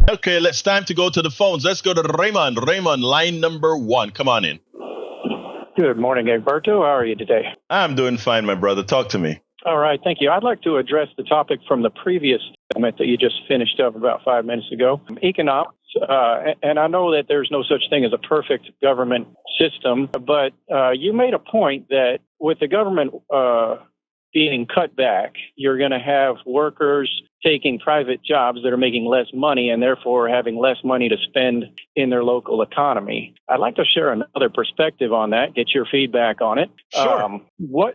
Okay, let's time to go to the phones. Let's go to Raymond. Raymond, line number 1. Come on in. Good morning, Egberto. How are you today? I'm doing fine, my brother. Talk to me. All right, thank you. I'd like to address the topic from the previous segment that you just finished up about 5 minutes ago. Economics, and I know that there's no such thing as a perfect government system, but you made a point that with the government being cut back, you're going to have workers taking private jobs that are making less money and therefore having less money to spend in their local economy. I'd like to share another perspective on that, get your feedback on it. Sure.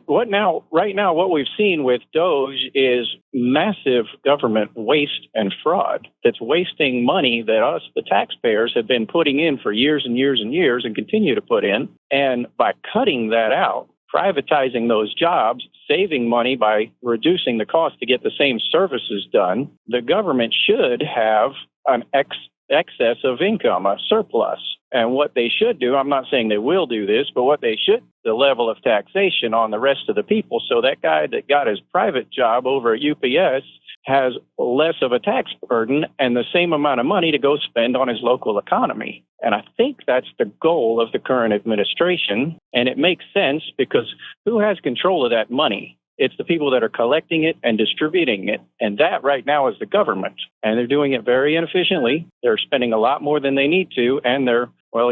Right now, what we've seen with Doge is massive government waste and fraud that's wasting money that us, the taxpayers, have been putting in for years and years and years and continue to put in. And by cutting that out, privatizing those jobs, saving money by reducing the cost to get the same services done, the government should have an excess of income, a surplus. And what they should do, I'm not saying they will do this, but what they should, the level of taxation on the rest of the people. So that guy that got his private job over at UPS has less of a tax burden and the same amount of money to go spend on his local economy. And I think that's the goal of the current administration. And it makes sense because who has control of that money? It's the people that are collecting it and distributing it. And that right now is the government. And they're doing it very inefficiently. They're spending a lot more than they need to. And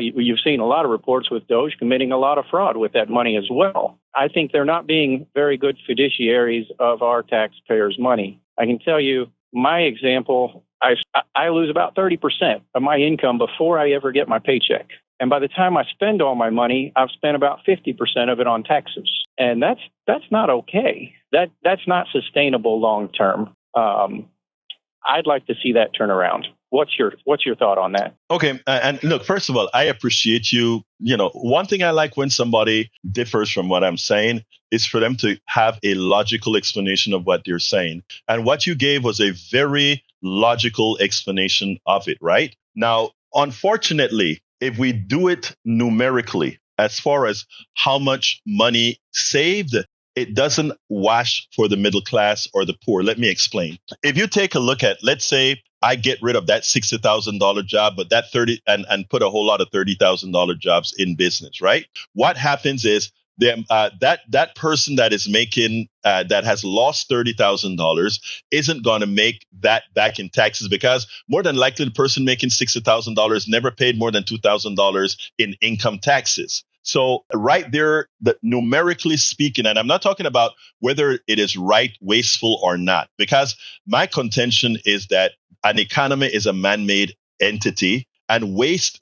you've seen a lot of reports with Doge committing a lot of fraud with that money as well. I think they're not being very good fiduciaries of our taxpayers' money. I can tell you my example, I lose about 30% of my income before I ever get my paycheck. And by the time I spend all my money, I've spent about 50% of it on taxes. And that's not okay. That's not sustainable long term. I'd like to see that turn around. What's your thought on that? Okay, and look, first of all, I appreciate you. One thing I like when somebody differs from what I'm saying is for them to have a logical explanation of what they're saying. And what you gave was a very logical explanation of it, right? Now, unfortunately, if we do it numerically, as far as how much money saved, it doesn't wash for the middle class or the poor. Let me explain. If you take a look at, let's say, I get rid of that $60,000 job, but that 30 and put a whole lot of $30,000 jobs in business, right? What happens is that person that is making that has lost $30,000 isn't going to make that back in taxes because more than likely the person making $60,000 never paid more than $2,000 in income taxes. So right there, numerically speaking, and I'm not talking about whether it is right, wasteful or not, because my contention is that an economy is a man-made entity and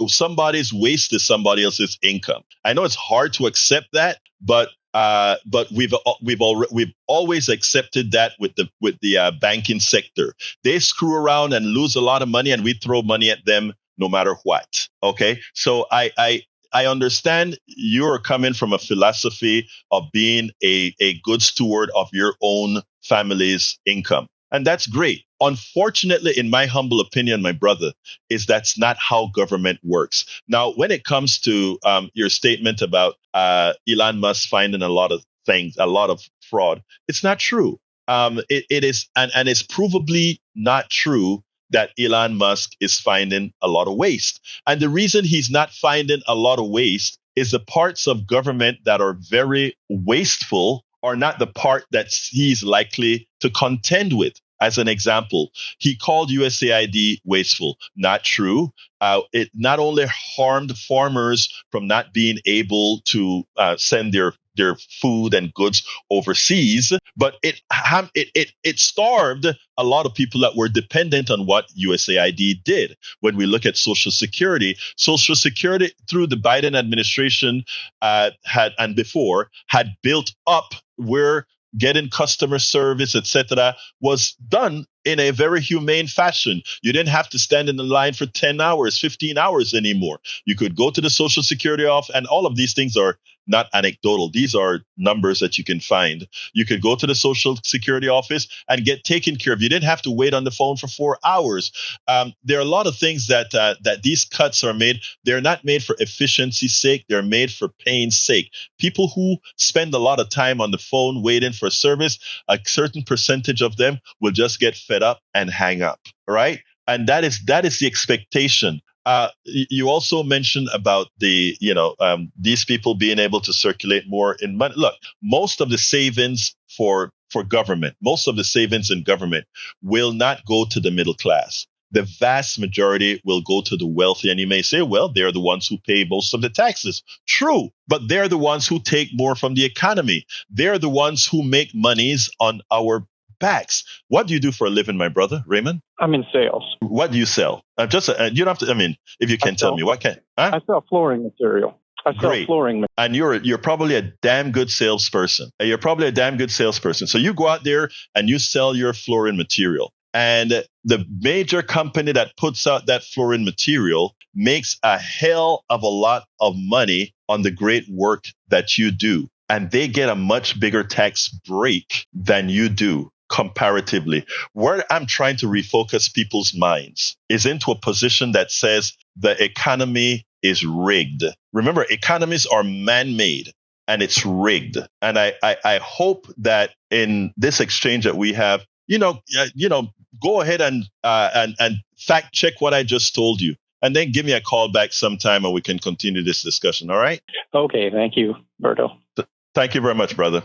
somebody's waste is somebody else's income. I know it's hard to accept that, but we've always accepted that with the banking sector. They screw around and lose a lot of money and we throw money at them no matter what. Okay. So I understand you're coming from a philosophy of being a good steward of your own family's income. And that's great. Unfortunately, in my humble opinion, my brother, is that's not how government works. Now, when it comes to your statement about Elon Musk finding a lot of things, a lot of fraud, it's not true. It is, and it's provably not true that Elon Musk is finding a lot of waste. And the reason he's not finding a lot of waste is the parts of government that are very wasteful are not the part that he's likely to contend with. As an example, he called USAID wasteful. Not true. It not only harmed farmers from not being able to send their food and goods overseas, but it starved a lot of people that were dependent on what USAID did. When we look at Social Security through the Biden administration had built up where getting customer service, etc., was done in a very humane fashion. You didn't have to stand in the line for 10 hours, 15 hours anymore. You could go to the Social Security office, and all of these things are not anecdotal. These are numbers that you can find. You could go to the Social Security office and get taken care of. You didn't have to wait on the phone for 4 hours. There are a lot of things that these cuts are made. They're not made for efficiency's sake. They're made for pain's sake. People who spend a lot of time on the phone waiting for service, a certain percentage of them will just get fed up and hang up. Right? And that is the expectation. You also mentioned about these people being able to circulate more in money. Look, most of the savings for government, most of the savings in government will not go to the middle class. The vast majority will go to the wealthy. And you may say, well, they're the ones who pay most of the taxes. True, but they're the ones who take more from the economy. They're the ones who make monies on our backs. What do you do for a living, my brother, Raymond? I'm in sales. What do you sell? You don't have to. I mean, if you can tell me, what can? Huh? I sell flooring material. I sell Great. flooring material. And you're probably a damn good salesperson. So you go out there and you sell your flooring material. And the major company that puts out that flooring material makes a hell of a lot of money on the great work that you do. And they get a much bigger tax break than you do comparatively. Where I'm trying to refocus people's minds is into a position that says the economy is rigged. Remember, economies are man-made and it's rigged. And I hope that in this exchange that we have, go ahead and fact check what I just told you. And then give me a call back sometime and we can continue this discussion. All right? Okay. Thank you, Berto. Thank you very much, brother.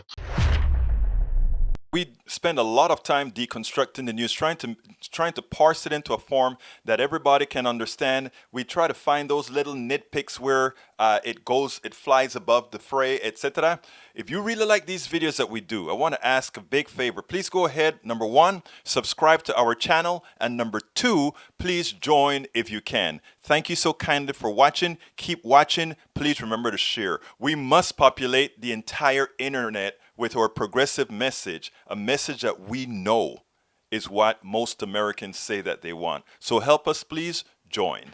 We spend a lot of time deconstructing the news, trying to parse it into a form that everybody can understand. We try to find those little nitpicks where it flies above the fray, etc. If you really like these videos that we do, I want to ask a big favor. Please go ahead. Number 1, subscribe to our channel. And number 2, please join if you can. Thank you so kindly for watching. Keep watching. Please remember to share. We must populate the entire internet with our progressive message, a message that we know is what most Americans say that they want. So help us, please join.